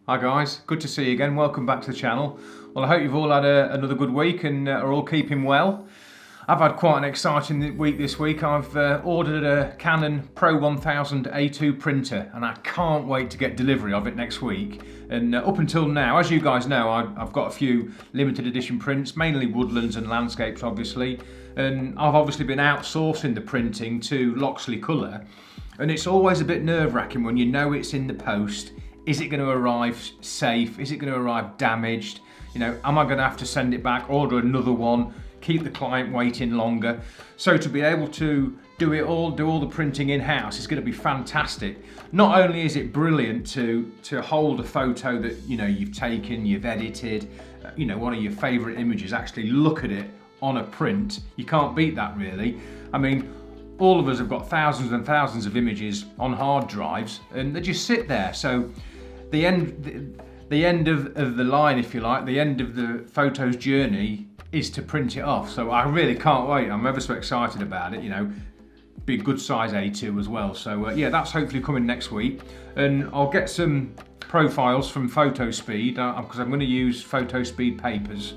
Hi guys, good to see you again. Welcome back to the channel. Well, I hope you've all had another good week and are all keeping well. I've had quite an exciting week this week. I've ordered a Canon Pro 1000 A2 printer and I can't wait to get delivery of it next week. And up until now, as you guys know, I've got a few limited edition prints, mainly Woodlands and Landscapes obviously. And I've obviously been outsourcing the printing to Loxley Colour. And it's always a bit nerve-wracking when you know it's in the post. Is it going to arrive safe? Is it going to arrive damaged? You know, am I going to have to send it back, order another one, keep the client waiting longer? So to be able to do all the printing in-house is going to be fantastic. Not only is it brilliant to hold a photo that you've taken, you've edited, one of your favourite images, actually look at it on a print. You can't beat that really. I mean, all of us have got thousands and thousands of images on hard drives and they just sit there. So the end of the line, if you like, the end of the photo's journey is to print it off. So I really can't wait. I'm ever so excited about it, Be a good size A2 as well. So yeah, that's hopefully coming next week. And I'll get some profiles from PhotoSpeed because I'm going to use PhotoSpeed papers,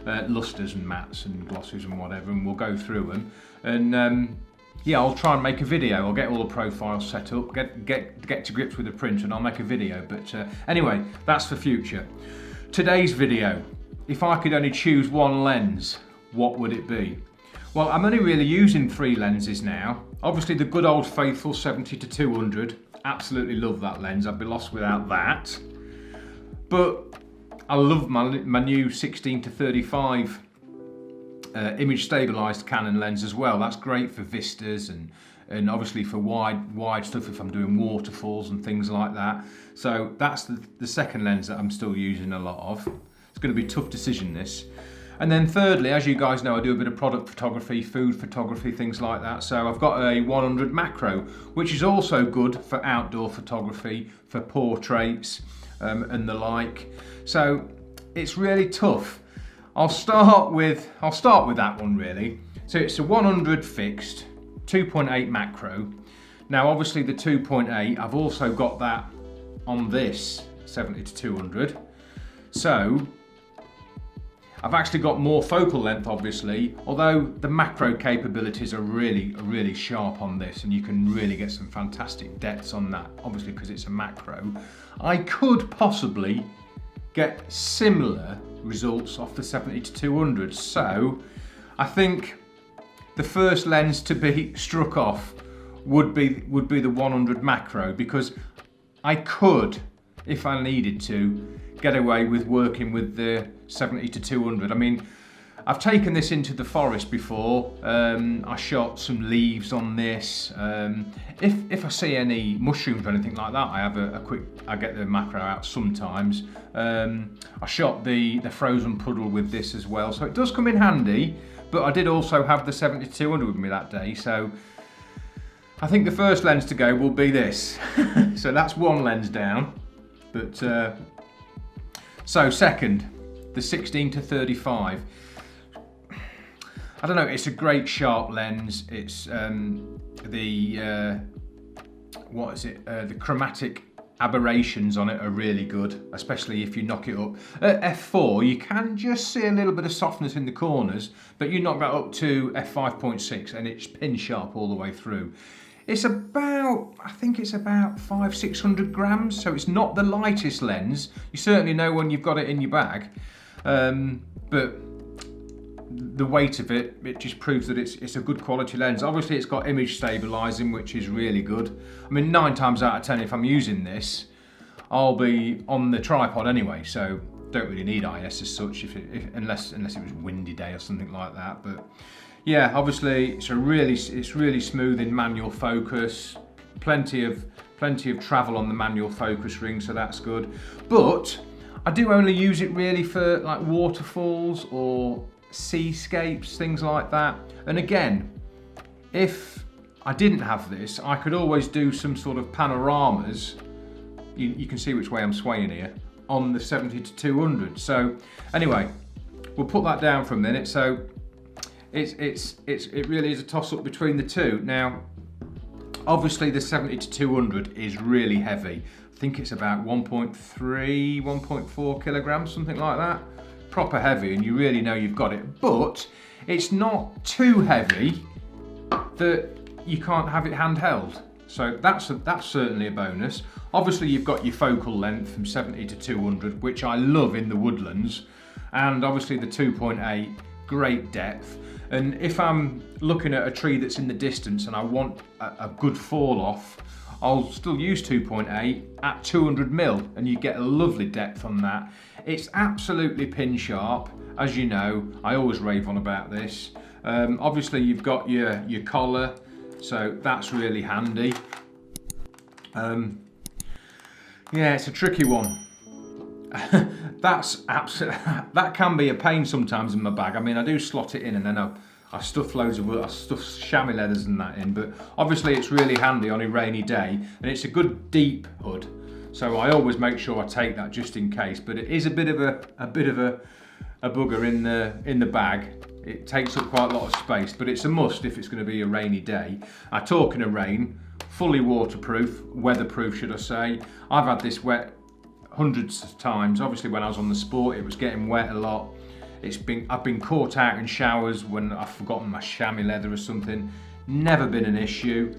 lusters and mattes and glosses and whatever, and we'll go through them. And yeah, I'll try and make a video. I'll get all the profiles set up, get to grips with the print, and I'll make a video. But anyway, that's for future. Today's video, if I could only choose one lens, what would it be? Well, I'm only really using 3 lenses now. Obviously the good old faithful 70-200. Absolutely love that lens. I'd be lost without that. But I love my new 16-35 image stabilized Canon lens as well. That's great for vistas and obviously for wide stuff if I'm doing waterfalls and things like that. So that's the second lens that I'm still using a lot of. It's going to be a tough decision this. And then thirdly, as you guys know, I do a bit of product photography, food photography, things like that. So I've got a 100 macro, which is also good for outdoor photography, for portraits and the like. So it's really tough. I'll start with that one really. So it's a 100 fixed, 2.8 macro. Now obviously the 2.8, I've also got that on this 70-200. So I've actually got more focal length obviously, although the macro capabilities are really sharp on this and you can really get some fantastic depths on that, obviously because it's a macro. I could possibly get similar results off the 70-200. So I think the first lens to be struck off would be the 100 macro, because I could, if I needed to, get away with working with the 70-200. I mean, I've taken this into the forest before. I shot some leaves on this. If I see any mushrooms or anything like that, I get the macro out sometimes. I shot the frozen puddle with this as well, so it does come in handy. But I did also have the 70-200 with me that day, so I think the first lens to go will be this. So that's one lens down. But so second, the 16-35. I don't know, it's a great sharp lens. It's the chromatic aberrations on it are really good, especially if you knock it up. At f4 you can just see a little bit of softness in the corners, but you knock that up to f5.6 and it's pin sharp all the way through. It's about, I think it's about 500-600 grams, so it's not the lightest lens. You certainly know when you've got it in your bag, but the weight of it just proves that it's a good quality lens. Obviously it's got image stabilizing, which is really good. I mean, 9 times out of 10 if I'm using this, I'll be on the tripod anyway, so don't really need IS as such unless it was a windy day or something like that. But yeah, obviously it's really smooth in manual focus, plenty of travel on the manual focus ring, so that's good. But I do only use it really for like waterfalls or seascapes, things like that. And again, if I didn't have this, I could always do some sort of panoramas. You can see which way I'm swaying here on the 70-200. So anyway, we'll put that down for a minute. So it really is a toss up between the two. Now Obviously the 70 to 200 is really heavy. I think it's about 1.3, 1.4 kilograms, something like that. Proper heavy, and you really know you've got it. But it's not too heavy that you can't have it handheld. So that's certainly a bonus. Obviously you've got your focal length from 70 to 200, which I love in the Woodlands. And obviously the 2.8, great depth. And if I'm looking at a tree that's in the distance and I want a good fall off, I'll still use 2.8 at 200mm, and you get a lovely depth on that. It's absolutely pin sharp, as you know. I always rave on about this. Obviously you've got your collar, so that's really handy. Yeah, it's a tricky one. That can be a pain sometimes in my bag. I mean, I do slot it in, and then I stuff loads of chamois leathers and that in, but obviously it's really handy on a rainy day, and it's a good deep hood, so I always make sure I take that just in case. But it is a bit of a bugger in the bag. It takes up quite a lot of space, but it's a must if it's going to be a rainy day. I talk in a rain, fully waterproof, weatherproof should I say. I've had this wet hundreds of times. Obviously when I was on the sport it was getting wet a lot. I've been caught out in showers when I've forgotten my chamois leather or something. Never been an issue.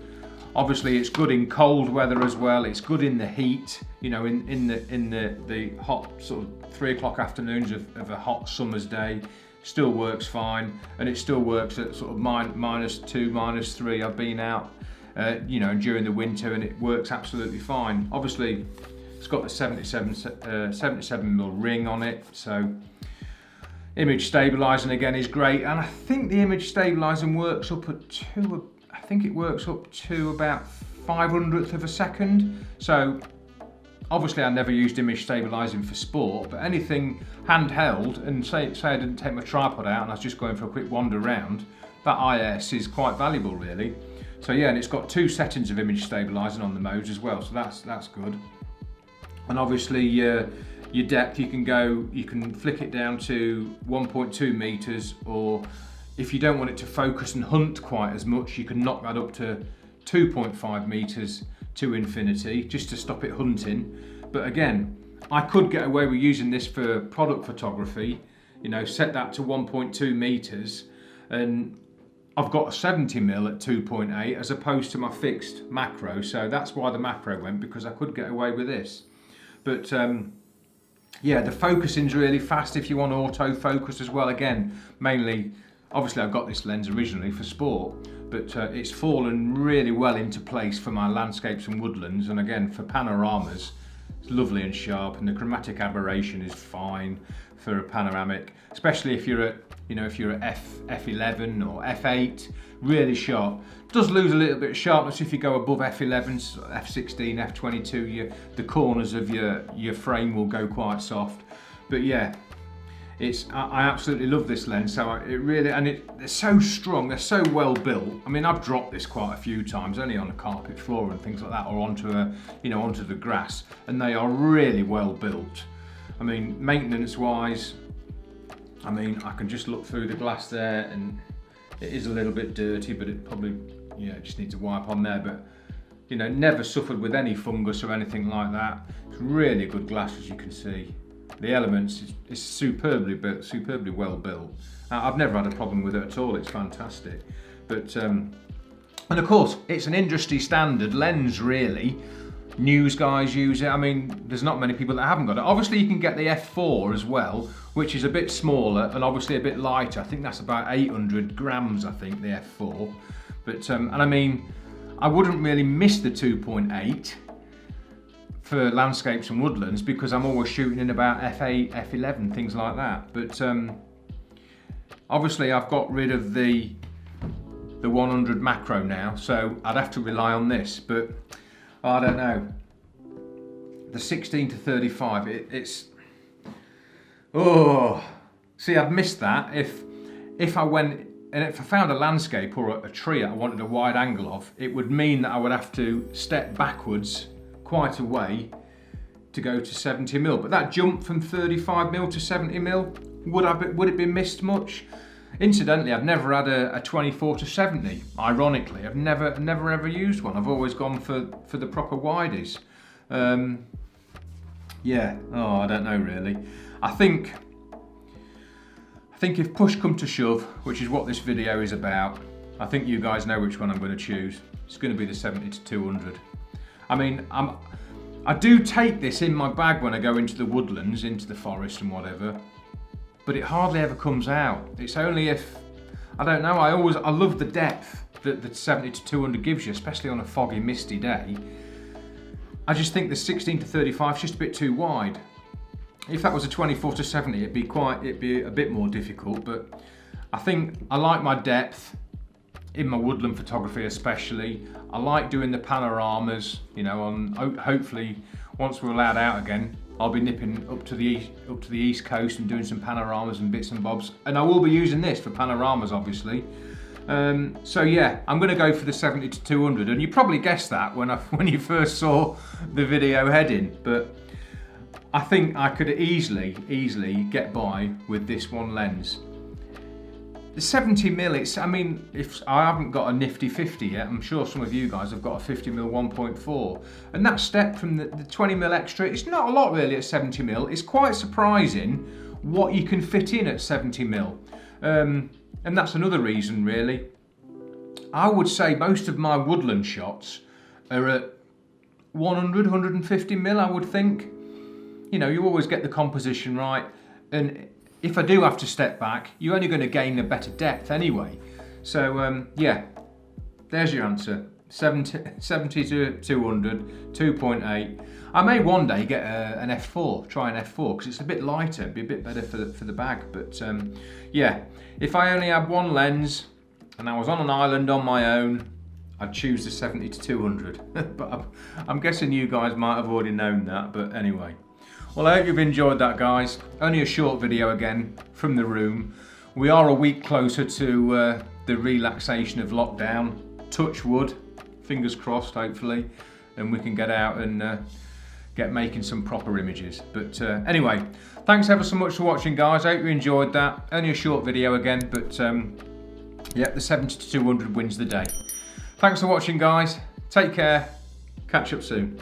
Obviously it's good in cold weather as well. It's good in the heat, you know, in the hot sort of 3 o'clock afternoons of a hot summer's day. Still works fine, and it still works at sort of -2, -3. I've been out, you know, during the winter, and it works absolutely fine. Obviously it's got the 77mm ring on it, so image stabilizing again is great. And I think the image stabilizing works up at about 500th of a second. So obviously I never used image stabilizing for sport, but anything handheld, and say I didn't take my tripod out and I was just going for a quick wander around, that IS is quite valuable really. So yeah, and it's got 2 settings of image stabilizing on the modes as well, so that's good. And obviously your depth, you can flick it down to 1.2 meters, or if you don't want it to focus and hunt quite as much, you can knock that up to 2.5 meters to infinity, just to stop it hunting. But again, I could get away with using this for product photography, you know, set that to 1.2 meters, and I've got a 70mm at 2.8 as opposed to my fixed macro, so that's why the macro went, because I could get away with this. But yeah, the focusing's really fast if you want autofocus as well. Again, mainly, obviously I've got this lens originally for sport, but it's fallen really well into place for my landscapes and woodlands, and again for panoramas it's lovely and sharp, and the chromatic aberration is fine for a panoramic, especially if you're at, you know, if you're at F11 or F8, really sharp. Does lose a little bit of sharpness if you go above F11, F16, F22, the corners of your frame will go quite soft. But yeah, I absolutely love this lens. So they're so strong, they're so well built. I mean, I've dropped this quite a few times, only on a carpet floor and things like that, or onto the grass, and they are really well built. I mean, maintenance wise, I mean, I can just look through the glass there, and it is a little bit dirty, but it probably, you know, just needs a wipe on there. But, you know, never suffered with any fungus or anything like that. It's really good glass, as you can see. The Elements is superbly built, superbly well built. I've never had a problem with it at all. It's fantastic. But and of course, it's an industry standard lens, really. News guys use it. I mean, there's not many people that haven't got it. Obviously, you can get the F4 as well, which is a bit smaller and obviously a bit lighter. I think that's about 800 grams, I think, the F4. But, and I mean, I wouldn't really miss the 2.8 for landscapes and woodlands, because I'm always shooting in about F8, F11, things like that. But obviously I've got rid of the 100 macro now, so I'd have to rely on this. But I don't know. The 16 to 35, it's oh, see, I've missed that. If I went and if I found a landscape or a tree I wanted a wide angle of, it would mean that I would have to step backwards quite a way to go to 70mm. But that jump from 35mm to 70mm, would it be missed much? Incidentally, I've never had a 24-70. Ironically, I've never ever used one. I've always gone for the proper widies. Yeah, oh, I don't know really. I think if push come to shove, which is what this video is about, I think you guys know which one I'm going to choose. It's going to be the 70-200. I mean, I do take this in my bag when I go into the woodlands, into the forest and whatever, but it hardly ever comes out. It's only if, I don't know, I love the depth that the 70-200 gives you, especially on a foggy, misty day. I just think the 16-35 is just a bit too wide. If that was a 24-70, it'd be a bit more difficult, but I think I like my depth in my woodland photography especially. I like doing the panoramas, you know, hopefully once we're allowed out again, I'll be nipping up to the east coast and doing some panoramas and bits and bobs, and I will be using this for panoramas obviously. So yeah, I'm going to go for the 70-200, and you probably guessed that when you first saw the video heading, but I think I could easily get by with this one lens. The 70mm, I mean, if I haven't got a nifty 50 yet, I'm sure some of you guys have got a 50mm 1.4, and that step from the 20mm extra, it's not a lot really at 70mm. It's quite surprising what you can fit in at 70mm, and that's another reason really. I would say most of my woodland shots are at 100-150mm, I would think. You know, you always get the composition right, and if I do have to step back, you're only going to gain a better depth anyway. So yeah, there's your answer. 70-200, 2.8. I may one day get an f4, try an f4, because it's a bit lighter, it'd be a bit better for the bag. But yeah, if I only had one lens and I was on an island on my own, I'd choose the 70-200. But I'm guessing you guys might have already known that, but anyway. Well, I hope you've enjoyed that, guys. Only a short video again from the room. We are a week closer to the relaxation of lockdown. Touch wood, fingers crossed, hopefully, and we can get out and get making some proper images. But anyway, thanks ever so much for watching, guys. I hope you enjoyed that. Only a short video again, but yeah, the 70-200 wins the day. Thanks for watching, guys. Take care. Catch up soon.